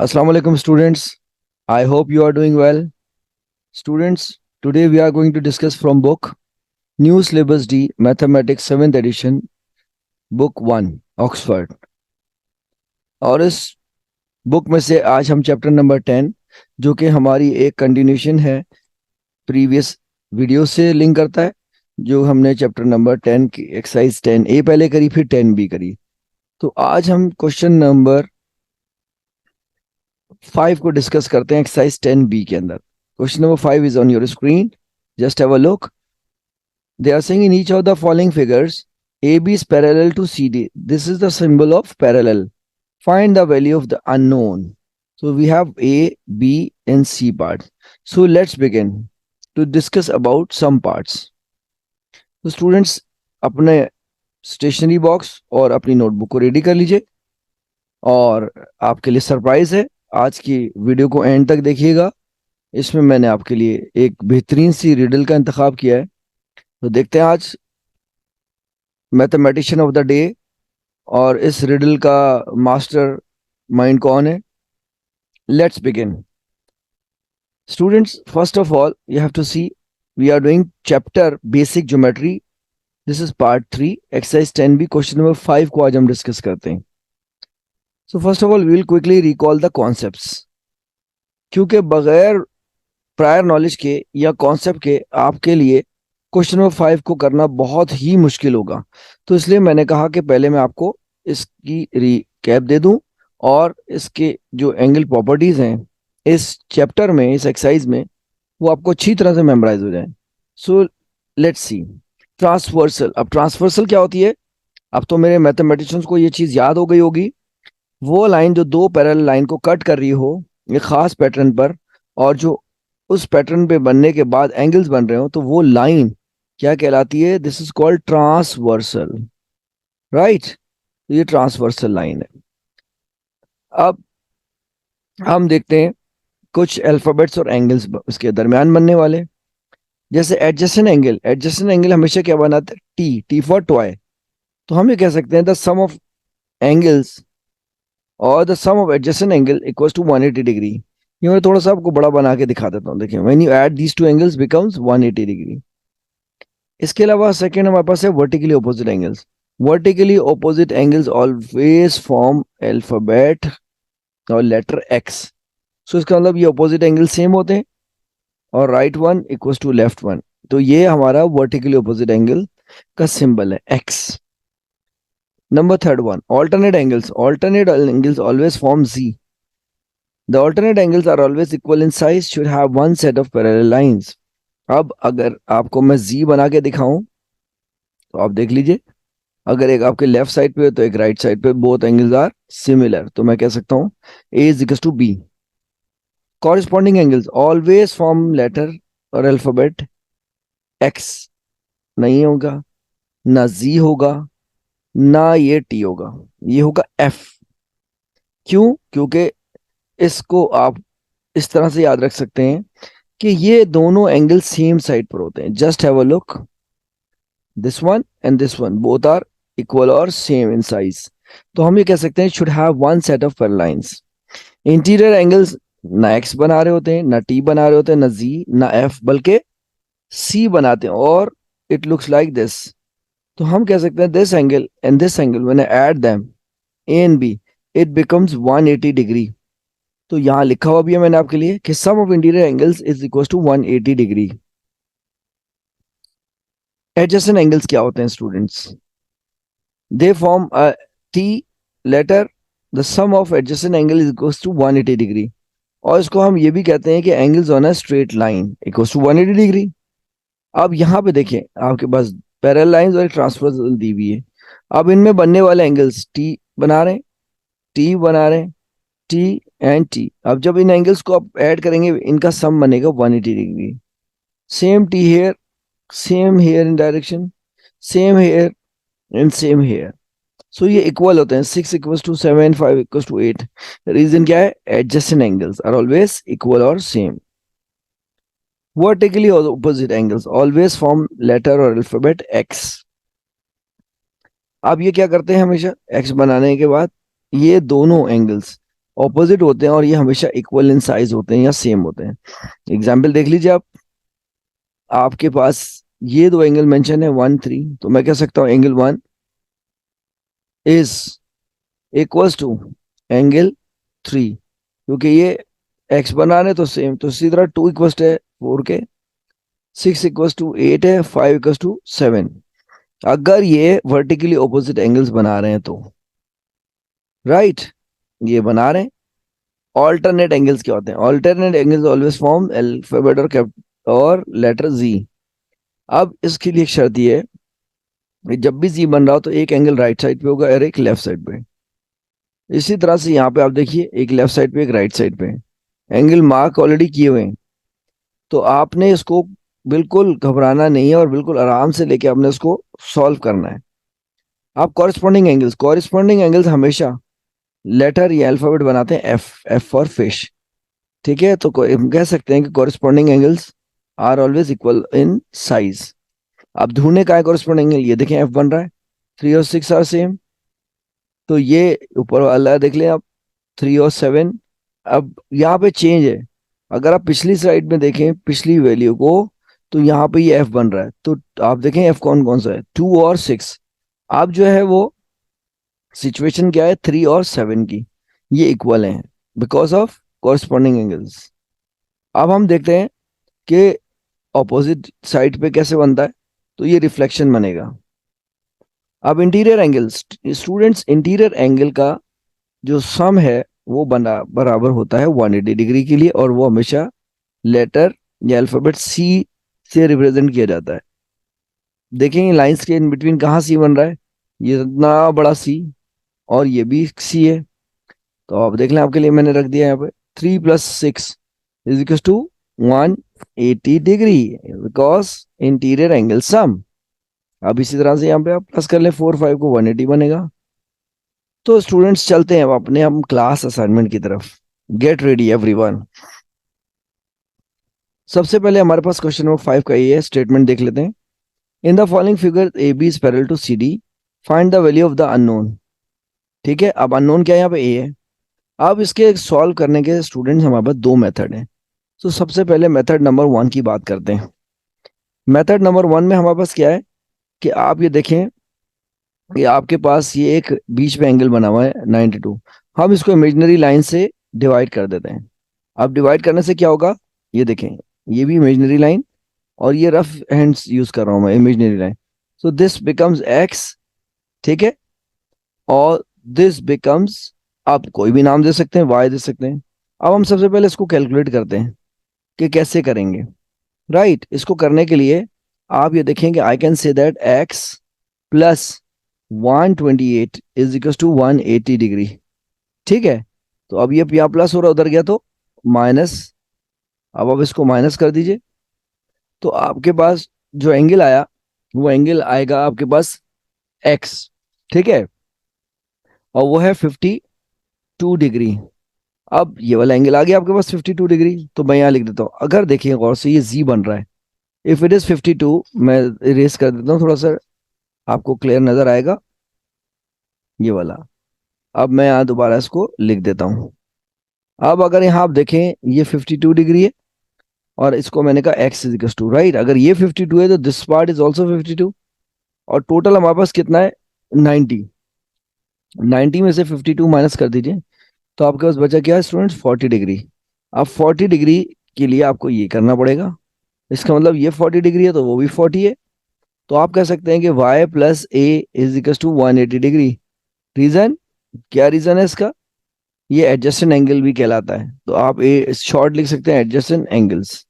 Assalamu alaikum students. I hope you are doing well. Students, today we are going to discuss from book New Syllabus D Mathematics 7th edition book 1 Oxford. और इस book में से आज हम chapter number 10 जो कि हमारी एक कंटिन्यूशन है प्रीवियस वीडियो से लिंक करता है जो हमने चैप्टर नंबर 10 की एक्सरसाइज 10A पहले करी फिर 10B करी। तो आज हम क्वेश्चन नंबर 5 को डिस्कस करते हैं एक्सरसाइज 10B के अंदर। Question number 5 is on your screen. Just have a look. They are saying in each of the following figures, AB is parallel to CD. This is the symbol of parallel. Find the value of the unknown. So we have A, B and C parts. So let's begin to discuss about some parts. So students अपने stationery box और अपनी notebook को ready कर लीजिए और आपके लिए surprise है, आज की वीडियो को एंड तक देखिएगा। इसमें मैंने आपके लिए एक बेहतरीन सी रिडल का इंतखाब किया है। तो देखते हैं आज मैथमेटिशियन ऑफ द डे और इस रिडल का मास्टर माइंड कौन है। Let's begin. Students, first of all you have to see we are doing chapter basic geometry. This is part 3 exercise 10B question number 5 को आज हम डिस्कस करते हैं। So first of all we will quickly recall the concepts, क्योंकि बगैर prior knowledge के या concept के आपके लिए क्वेश्चन नंबर 5 को करना बहुत ही मुश्किल होगा। तो इसलिए मैंने कहा कि पहले मैं आपको इसकी रिकैप दे दूं और इसके जो एंगल प्रॉपर्टीज हैं इस चैप्टर में, इस एक्सरसाइज में, वो आपको अच्छी तरह से मेमोराइज हो जाए। So let's see transversal. अब ट्रांसवर्सल क्या होती है? अब तो मेरे मैथमेटिशियंस को ये चीज याद हो गई होगी। वो लाइन जो दो पैरेलल लाइन को कट कर रही हो एक खास पैटर्न पर, और जो उस पैटर्न पे बनने के बाद एंगल्स बन रहे हो, तो वो लाइन क्या कहलाती है? This is called transversal, right. ये ट्रांसवर्सल लाइन है। अब हम देखते हैं कुछ अल्फाबेट्स और एंगल्स उसके दरमियान बनने वाले। जैसे एडजेसेंट एंगल, एडजेसेंट एंगल हमेशा क्या बनाते हैं? T, T for toy. तो हम ये कह सकते हैं द सम ऑफ एंगल्स और the sum of adjacent angle equals to 180 degree. ये मैं थोड़ा सा आपको बड़ा बना के दिखा देता हूँ। देखिए, when you add these two angles becomes 180 degree. इसके अलावा सेकंड हमारे पास है vertically opposite angles. Vertically opposite angles always form alphabet और लेटर एक्स। सो इसका मतलब ये ऑपोजिट एंगल सेम होते हैं और right one equals to left one. तो ये हमारा वर्टिकली ऑपोजिट एंगल का सिंबल है X. Number third one, alternate angles. Alternate angles always form Z. The alternate angles are always equal in size, should have one set of parallel lines. अब अगर आपको मैं Z बना के दिखाऊं तो आप देख लीजिए, अगर एक आपके लेफ्ट साइड पे तो एक राइट साइड पे, बोथ एंगल्स आर सिमिलर, तो मैं कह सकता हूं A is equals to B. Corresponding angles always form letter और अल्फाबेट X नहीं होगा, ना Z होगा, ना ये T होगा, ये होगा F। क्यों? क्योंकि इसको आप इस तरह से याद रख सकते हैं कि ये दोनों एंगल सेम साइड पर होते हैं। Just have a look, this one and this one both are equal और सेम इन साइज। तो हम ये कह सकते हैं should have one set of parallel lines. Interior angles ना एक्स बना रहे होते हैं, ना टी बना रहे होते हैं, ना जी, ना एफ, बल्कि सी बनाते हैं और इट लुक्स लाइक दिस। तो हम कह सकते हैं this angle and this angle when I add them A and B it becomes 180 degree. तो यहां लिखा हुआ भी है मैंने आपके लिए कि sum of interior angles is equal to 180 degree. Adjacent angles क्या होते हैं students? They form a T letter, the sum of adjacent angle is equal to 180 degree. और इसको हम ये भी कहते हैं कि angles on a straight line equal to 180 degree. अब यहाँ पे देखें, आपके पास पैरेलल लाइंस और एक ट्रांसवर्सल दी हुई है। अब इनमें बनने वाले एंगल्स टी बना रहे हैं, टी बना रहे हैं, टी एंड टी। अब जब इन एंगल्स को आप ऐड करेंगे इनका सम बनेगा 180 degree. Same T here, same here in direction, same here and same here. So ये इक्वल होते हैं, 6 equals to 7, 5 equals to 8। Reason क्या है? Adjacent angles are always equal और same. Vertically opposite angles always form letter और alphabet X. अब ये क्या करते हैं हमेशा? एक्स बनाने के बाद ये दोनों एंगल्स ऑपोजिट होते हैं और ये हमेशा इक्वल इन साइज होते हैं या सेम होते हैं। एग्जाम्पल देख लीजिए आप, आपके पास ये दो एंगल मेंशन है 1 3, तो मैं कह सकता हूँ angle 1 is equals to angle 3, क्योंकि ये एक्स बना रहे तो सेम, तो इसी तरह 2 इक्वल्स है 4 के, 6 इक्वल्स टू 8 है, 5 इक्वल्स टू 7। अगर ये वर्टिकली ऑपोजिट एंगल्स बना रहे हैं तो, राइट, ये बना रहे हैं। ऑल्टरनेट एंगल्स क्या होते हैं? Alternate angles always form alphabet और लेटर जी। अब इसके लिए एक शर्त ये है कि जब भी जी बन रहा हो तो एक एंगल राइट साइड पे होगा और एक लेफ्ट साइड पे। इसी तरह से यहाँ पे आप देखिए, एक लेफ्ट साइड पे एक राइट साइड पे एंगल मार्क ऑलरेडी किए हुए हैं। तो आपने इसको बिल्कुल घबराना नहीं है और बिल्कुल आराम से लेके आपने इसको सॉल्व करना है। आप कॉरेस्पॉन्डिंग एंगल्स हमेशा लेटर या अल्फाबेट बनाते हैं एफ, एफ फॉर फिश। ठीक है, तो हम कह सकते हैं कि corresponding angles are always equal in size. अब ढूंढने का है कॉरेस्पॉन्डिंग एंगल, ये देखें एफ बन रहा है, 3 और 6 आर सेम, तो ये ऊपर वाला देख लें आप, 3 और 7। अब यहाँ पे चेंज है, अगर आप पिछली स्लाइड में देखें पिछली वैल्यू को, तो यहाँ पे ये एफ बन रहा है, तो आप देखें एफ कौन कौन सा है, 2 और 6। अब जो है वो सिचुएशन क्या है, 3 और 7 की, ये इक्वल हैं बिकॉज ऑफ कॉरेस्पॉन्डिंग एंगल्स। अब हम देखते हैं कि ऑपोजिट साइड पे कैसे बनता है, तो ये रिफ्लेक्शन बनेगा। अब interior angles, students interior angle का जो सम है वो बना बराबर होता है 180 डिग्री के लिए, और वो हमेशा लेटर या अल्फाबेट सी से रिप्रेजेंट किया जाता है। देखेंगे लाइंस के इन बिटवीन कहाँ सी बन रहा है, ये इतना बड़ा सी, और ये भी सी है। तो आप देख लें, आपके लिए मैंने रख दिया यहाँ पे 3 + 6 is equal to 180 degree, because interior angle sum. अब इसी तरह से यहाँ पे आप प्लस कर लें 4 5 को, 180 बनेगा। तो स्टूडेंट्स चलते हैं अब अपने हम क्लास असाइनमेंट की तरफ। Get ready everyone. सबसे पहले हमारे पास क्वेश्चन नंबर 5 का ये स्टेटमेंट देख लेते हैं। In the following figure A B is parallel to C D, find the value of the unknown. ठीक है, अब अननोन क्या है, यहाँ पे ए है। अब इसके सॉल्व करने के स्टूडेंट्स हमारे पास दो मेथड हैं। तो सबसे पहले मेथड नंबर 1 की बात करते हैं। मेथड नंबर 1 में हमारे पास क्या है कि आप ये देखें कि आपके पास ये एक बीच में एंगल बना हुआ है 92। हम इसको इमेजिनरी लाइन से डिवाइड कर देते हैं। अब डिवाइड करने से क्या होगा, ये देखें, ये भी इमेजिनरी लाइन, और ये रफ हैंड्स यूज कर रहा हूं मैं, imaginary line. So this becomes x, ठीक है, और दिस बिकम्स, आप कोई भी नाम दे सकते हैं, वाई दे सकते हैं। अब हम सबसे पहले इसको कैलकुलेट करते हैं कि कैसे करेंगे। राइट, इसको करने के लिए आप ये देखेंगे, I can say that x plus 128 is equal to 180 degree. ठीक है, तो अब ये यहाँ प्लस हो रहा, उधर गया तो माइनस। अब आप इसको माइनस कर दीजिए, तो आपके पास जो एंगल आया वो एंगल आएगा आपके पास एक्स, ठीक है, और वो है 52 डिग्री। अब ये वाला एंगल आ गया आपके पास 52 डिग्री, तो मैं यहाँ लिख देता हूँ। अगर देखिए गौर से, ये जी बन रहा है, इफ इट इज 52, मैं इरेज कर देता हूँ थोड़ा सा, आपको क्लियर नजर आएगा ये वाला। अब मैं यहाँ दोबारा इसको लिख देता हूँ। अब अगर यहाँ आप देखें, ये 52 डिग्री है, और इसको मैंने कहा x is equal to, right, अगर ये 52 है तो दिस पार्ट इज ऑल्सो 52, और टोटल हमारे पास कितना है 90। 90 में से 52 माइनस कर दीजिए, तो आपके पास बचा क्या है स्टूडेंट्स, 40 डिग्री। अब 40 डिग्री के लिए आपको ये करना पड़ेगा, इसका मतलब ये 40 डिग्री है तो वो भी 40 है। तो आप कह सकते हैं कि y plus a is equal to 180 degree. Reason, क्या रीजन है इसका, ये एडजस्टेंट एंगल भी कहलाता है, तो आप ए शॉर्ट लिख सकते हैं एडजस्टेंट एंगल्स।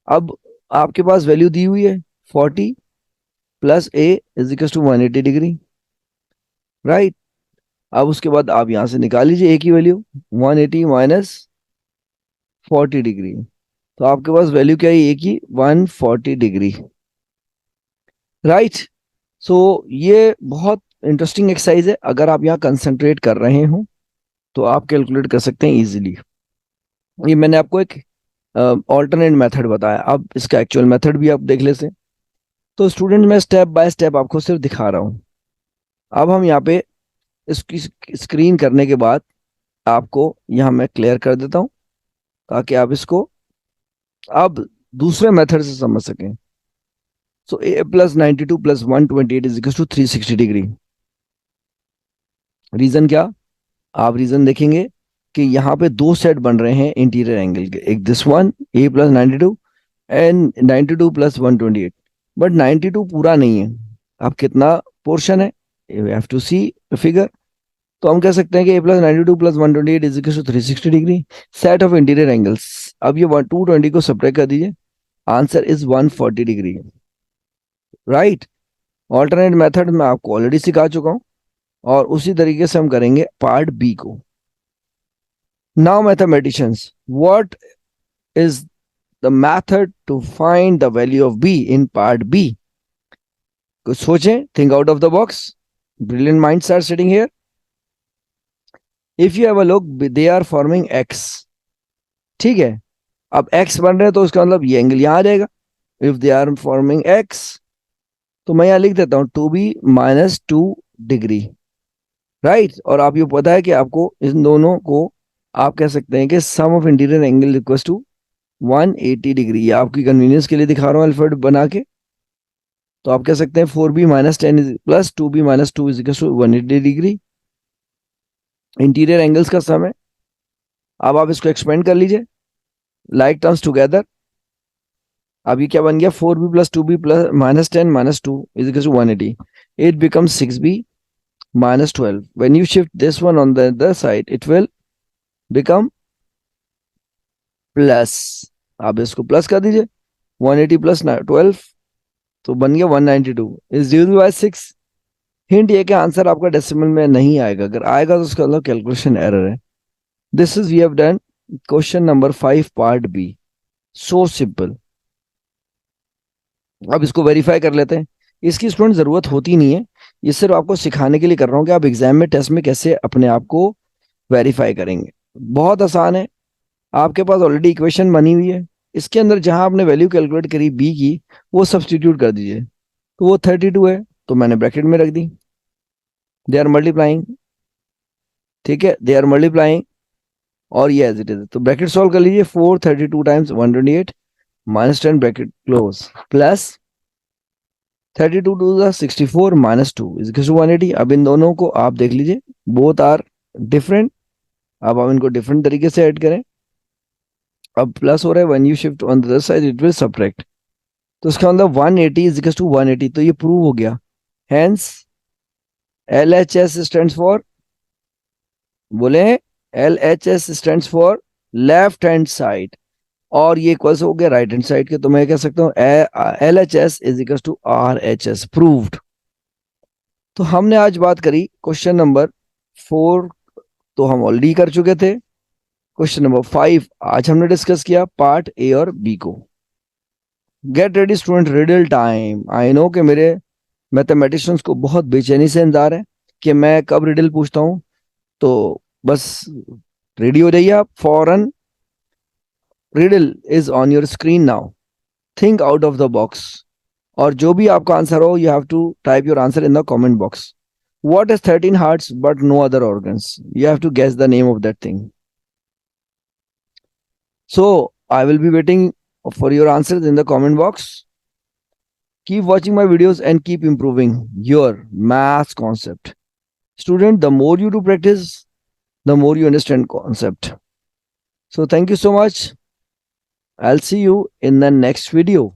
अब आपके पास वैल्यू दी हुई है 40 plus a is equal to 180 degree, right. अब उसके बाद आप यहां से निकाल लीजिए ए की वैल्यू, 180 माइनस 40 डिग्री, तो आपके पास वैल्यू क्या है ए की, 140 डिग्री, राइट। सो ये बहुत इंटरेस्टिंग एक्सरसाइज है, अगर आप यहाँ कंसंट्रेट कर रहे हो तो आप कैलकुलेट कर सकते हैं इजीली। ये मैंने आपको एक ऑल्टरनेट मेथड बताया, अब इसका एक्चुअल मेथड भी आप देख लेते हैं। तो स्टूडेंट मैं स्टेप बाय स्टेप आपको सिर्फ दिखा रहा हूँ। अब हम यहाँ पे इसकी स्क्रीन करने के बाद आपको यहाँ मैं क्लियर कर देता हूँ ताकि आप इसको अब दूसरे मेथड से समझ सकें. So A plus 92 plus 128 is equal to 360 degree. Reason क्या? आप रीजन देखेंगे कि यहाँ पे दो सेट बन रहे हैं इंटीरियर एंगल के. एक this one A plus 92 and 92 plus 128. But 92 पूरा नहीं है. अब कितना पोर्शन है? You have to see figure. तो हम कह सकते हैं कि A plus 92 plus 128 is equal to 360 degree. Set of interior angles. अब ये 220 को सब्ट्रैक्ट कर दीजिए. Answer is 140 degree. Right. Alternate method मैं आपको ऑलरेडी सिखा चुका हूं और उसी तरीके से हम करेंगे पार्ट बी को. Now mathematicians, what is the method to find the value of b in part b? कुछ सोचें. Think out of the box. Brilliant minds are sitting here. If you have a look, they are forming x. ठीक है. अब x बन रहे हैं तो उसका मतलब ये एंगल यहां आ जाएगा. If they are forming x तो मैं यहां लिख देता हूं 2b-2 डिग्री. राइट. और आप ये पता है कि आपको इन दोनों को आप कह सकते हैं कि sum of interior angle equals to 180 degree. ये आपकी कन्वीनियंस के लिए दिखा रहा हूं अल्फाबेट बना के. तो आप कह सकते हैं 4b-10 plus 2b-2 is equal to 180 degree. Interior angles का सम है. अब आप इसको एक्सपेंड कर लीजिए लाइक टर्म्स टुगेदर. अब ये क्या बन गया? 4b plus 2b plus -10 - 2 is equal to 180. It becomes 6b-12. When you shift this one on the other side, it will become plus. आप इसको प्लस कर दीजिए. 180 प्लस 12 तो बन गया 192 इज डिवाइडेड बाय 6. हिंट ये कि आंसर आपका डेसिमल में नहीं आएगा. अगर आएगा तो उसका मतलब कैलकुलेशन एरर है. This is we have done question number 5 part b. So simple. अब इसको वेरीफाई कर लेते हैं. इसकी स्टूडेंट जरूरत होती नहीं है. ये सिर्फ आपको सिखाने के लिए कर रहा हूँ कि आप एग्जाम में टेस्ट में कैसे अपने आप को वेरीफाई करेंगे. बहुत आसान है. आपके पास ऑलरेडी इक्वेशन बनी हुई है. इसके अंदर जहां आपने वैल्यू कैलकुलेट करी बी की वो सब्सटीट्यूट कर दीजिए. तो वो 32 है तो मैंने ब्रैकेट में रख दी. They are multiplying. ठीक है. दे आर मल्टीप्लाइंग और ये एज इट इज. तो ब्रैकेट सॉल्व कर लीजिए. 432 times 128 -10 bracket close plus 32 to the 64 -2 is equal to 180. अब इन दोनों को आप देख लीजिए. Both are different. अब आप इनको डिफरेंट तरीके से ऐड करें. अब प्लस हो रहा है. When you shift on the other side it will subtract. तो इसका मतलब 180 इज इक्वल टू 180. तो ये प्रूव हो गया. हेंस LHS स्टैंड्स फॉर, बोले, LHS stands for left hand side और ये इक्वल्स हो गया राइट हैंड साइड के. तो मैं कह सकता हूँ LHS is equal to RHS. Proved. तो हमने आज बात करी क्वेश्चन नंबर 4 तो हम ऑलरेडी कर चुके थे. क्वेश्चन नंबर 5 आज हमने डिस्कस किया पार्ट ए और बी को. Get ready student, riddle time. I know कि मेरे मैथमेटिशियंस को बहुत बेचैनी से इंतजार है कि मैं कब रिडल पूछता हूं. तो बस रेडी हो जाइए आप फौरन. Riddle is on your screen now. Think out of the box. और जो भी आपका आंसर हो you have to type your answer in the comment box. What is 13 hearts but no other organs? You have to guess the name of that thing. So, I will be waiting for your answers in the comment box. Keep watching my videos and keep improving your math concept. Student, the more you do practice, the more you understand concept. So, thank you so much. I'll see you in the next video.